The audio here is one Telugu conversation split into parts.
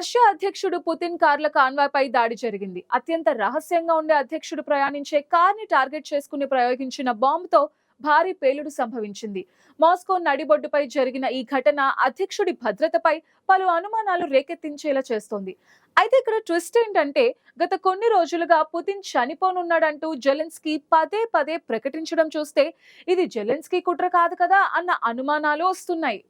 రష్యా అధ్యక్షుడు పుతిన్ కార్ల కాన్వాయ్పై దాడి జరిగింది. అత్యంత రహస్యంగా ఉండే అధ్యక్షుడు ప్రయాణించే కార్ని టార్గెట్ చేసుకుని ప్రయోగించిన బాంబుతో భారీ పేలుడు సంభవించింది. మాస్కో నడిబొడ్డుపై జరిగిన ఈ ఘటన అధ్యక్షుడి భద్రతపై పలు అనుమానాలు రేకెత్తించేలా చేస్తోంది. అయితే ఇక్కడ ట్విస్ట్ ఏంటంటే, గత కొన్ని రోజులుగా పుతిన్ చనిపోనున్నాడంటూ జెలెన్స్కీ పదే పదే ప్రకటించడం చూస్తే ఇది జెలెన్స్కీ కుట్ర కాదు కదా అన్న అనుమానాలు వస్తున్నాయి.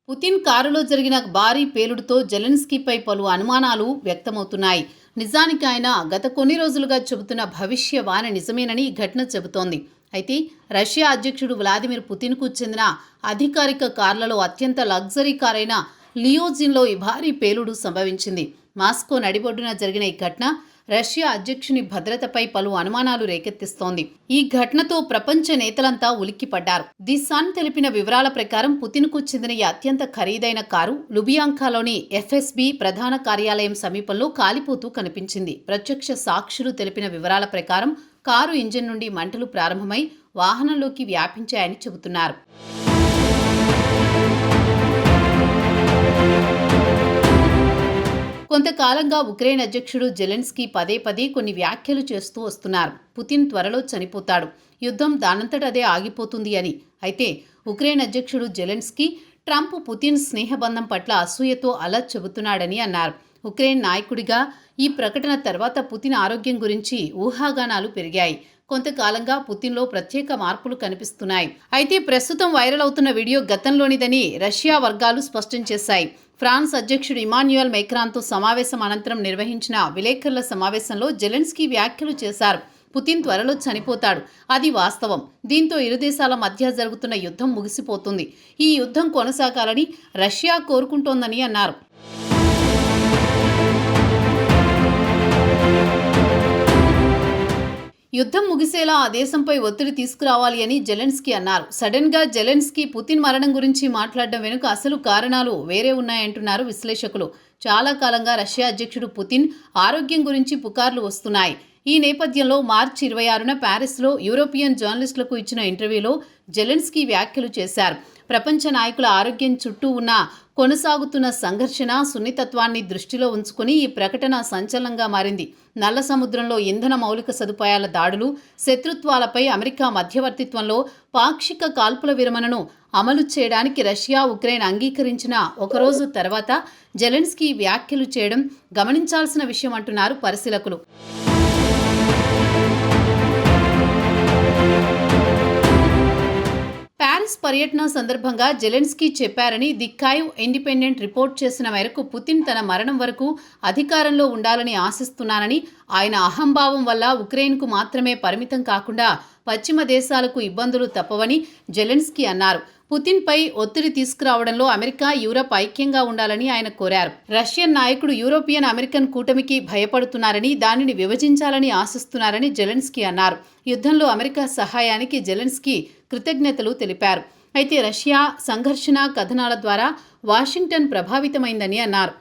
పుతిన్ కారులో జరిగిన భారీ పేలుడుతో జెలెన్స్కీపై పలు అనుమానాలు వ్యక్తమవుతున్నాయి. నిజానికి ఆయన గత కొన్ని రోజులుగా చెబుతున్న భవిష్యవాణి నిజమేనని ఈ ఘటన చెబుతోంది. అయితే రష్యా అధ్యక్షుడు వ్లాదిమిర్ పుతిన్కు చెందిన అధికారిక కార్లలో అత్యంత లగ్జరీ కారైన లియోజిన్లో ఈ భారీ పేలుడు సంభవించింది. మాస్కో నడిబొడ్డున జరిగిన ఈ ఘటన రష్యా అధ్యక్షుని భద్రతపై పలు అనుమానాలు రేకెత్తిస్తోంది. ఈ ఘటనతో ప్రపంచ నేతలంతా ఉలిక్కిపడ్డారు. ది సన్ తెలిపిన వివరాల ప్రకారం పుతిన్కు చెందిన ఈ అత్యంత ఖరీదైన కారు లుబియాంకాలోని ఎఫ్ఎస్బి ప్రధాన కార్యాలయం సమీపంలో కాలిపోతూ కనిపించింది. ప్రత్యక్ష సాక్షులు తెలిపిన వివరాల ప్రకారం కారు ఇంజిన్ నుండి మంటలు ప్రారంభమై వాహనంలోకి వ్యాపించాయని చెబుతున్నారు. కొంతకాలంగా ఉక్రెయిన్ అధ్యక్షుడు జెలెన్స్కీ పదే పదే కొన్ని వ్యాఖ్యలు చేస్తూ వస్తున్నారు. పుతిన్ త్వరలో చనిపోతాడు, యుద్ధం దానంతటదే ఆగిపోతుంది అని. అయితే ఉక్రెయిన్ అధ్యక్షుడు జెలెన్స్కీ ట్రంప్ పుతిన్ స్నేహబంధం పట్ల అసూయతో అలా చెబుతున్నాడని అన్నారు. ఉక్రెయిన్ నాయకుడిగా ఈ ప్రకటన తర్వాత పుతిన్ ఆరోగ్యం గురించి ఊహాగానాలు పెరిగాయి. కొంతకాలంగా పుతిన్లో ప్రత్యేక మార్పులు కనిపిస్తున్నాయి. అయితే ప్రస్తుతం వైరల్ అవుతున్న వీడియో గతంలోనిదని రష్యా వర్గాలు స్పష్టం చేశాయి. ఫ్రాన్స్ అధ్యక్షుడు ఇమాన్యుయల్ మైక్రాన్తో సమావేశం అనంతరం నిర్వహించిన విలేకరుల సమావేశంలో జెలెన్స్కీ వ్యాఖ్యలు చేశారు. పుతిన్ త్వరలో చనిపోతాడు, అది వాస్తవం. దీంతో ఇరు దేశాల మధ్య జరుగుతున్న యుద్ధం ముగిసిపోతుంది. ఈ యుద్ధం కొనసాగాలని రష్యా కోరుకుంటోందని అన్నారు. యుద్ధం ముగిసేలా ఆ దేశంపై ఒత్తిడి తీసుకురావాలి అని జెలెన్స్కీ అన్నారు. సడన్ గా జెలెన్స్కీ పుతిన్ మరణం గురించి మాట్లాడడం వెనుక అసలు కారణాలు వేరే ఉన్నాయంటున్నారు విశ్లేషకులు. చాలా కాలంగా రష్యా అధ్యక్షుడు పుతిన్ ఆరోగ్యం గురించి పుకార్లు వస్తున్నాయి. ఈ నేపథ్యంలో మార్చి 26న ప్యారిస్లో యూరోపియన్ జర్నలిస్టులకు ఇచ్చిన ఇంటర్వ్యూలో జెలెన్స్కీ వ్యాఖ్యలు చేశారు. ప్రపంచ నాయకుల ఆరోగ్యం చుట్టూ ఉన్న కొనసాగుతున్న సంఘర్షణ, సున్నితత్వాన్ని దృష్టిలో ఉంచుకుని ఈ ప్రకటన సంచలనంగా మారింది. నల్ల సముద్రంలో ఇంధన మౌలిక సదుపాయాల దాడులు, శత్రుత్వాలపై అమెరికా మధ్యవర్తిత్వంలో పాక్షిక కాల్పుల విరమణను అమలు చేయడానికి రష్యా, ఉక్రెయిన్ అంగీకరించిన ఒకరోజు తర్వాత జెలెన్స్కీ వ్యాఖ్యలు చేయడం గమనించాల్సిన విషయం అంటున్నారు పరిశీలకులు. ప్యారిస్ పర్యటన సందర్భంగా జెలెన్స్కీ చెప్పారని ది కైవ్ ఇండిపెండెంట్ రిపోర్ట్ చేసిన మేరకు పుతిన్ తన మరణం వరకు అధికారంలో ఉండాలని ఆశిస్తున్నానని, ఆయన అహంభావం వల్ల ఉక్రెయిన్కు మాత్రమే పరిమితం కాకుండా పశ్చిమ దేశాలకు ఇబ్బందులు తప్పవని జెలెన్స్కీ అన్నారు. పుతిన్పై ఒత్తిడి తీసుకురావడంలో అమెరికా, యూరప్ ఐక్యంగా ఉండాలని ఆయన కోరారు. రష్యన్ నాయకుడు యూరోపియన్ అమెరికన్ కూటమికి భయపడుతున్నారని, దానిని విభజించాలని ఆశిస్తున్నారని జెలెన్స్కీ అన్నారు. యుద్ధంలో అమెరికా సహాయానికి జెలెన్స్కీ కృతజ్ఞతలు తెలిపారు. అయితే రష్యా సంఘర్షణ కథనాల ద్వారా వాషింగ్టన్ ప్రభావితమైందని అన్నారు.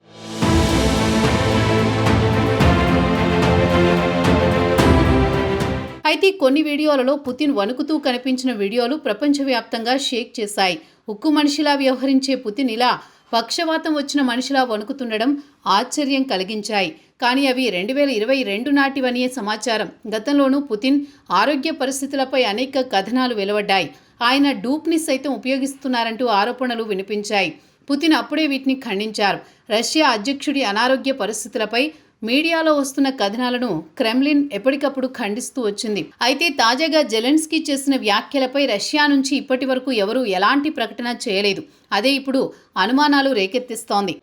అయితే కొన్ని వీడియోలలో పుతిన్ వణుకుతూ కనిపించిన వీడియోలు ప్రపంచవ్యాప్తంగా షేక్ చేశాయి. ఉక్కు మనిషిలా వ్యవహరించే పుతిన్ ఇలా పక్షవాతం వచ్చిన మనిషిలా వణుకుతుండడం ఆశ్చర్యం కలిగించాయి. కానీ అవి 2022 నాటివనే సమాచారం. గతంలోనూ పుతిన్ ఆరోగ్య పరిస్థితులపై అనేక కథనాలు వెలువడ్డాయి. ఆయన డూప్ని సైతం ఉపయోగిస్తున్నారంటూ ఆరోపణలు వినిపించాయి. పుతిన్ అప్పుడే వీటిని ఖండించారు. రష్యా అధ్యక్షుడి అనారోగ్య పరిస్థితులపై మీడియాలో వస్తున్న కథనాలను క్రెమ్లిన్ ఎప్పటికప్పుడు ఖండిస్తూ వచ్చింది. అయితే తాజాగా జెలెన్స్కీ చేసిన వ్యాఖ్యలపై రష్యా నుంచి ఇప్పటి వరకు ఎవరూ ఎలాంటి ప్రకటన చేయలేదు. అదే ఇప్పుడు అనుమానాలు రేకెత్తిస్తోంది.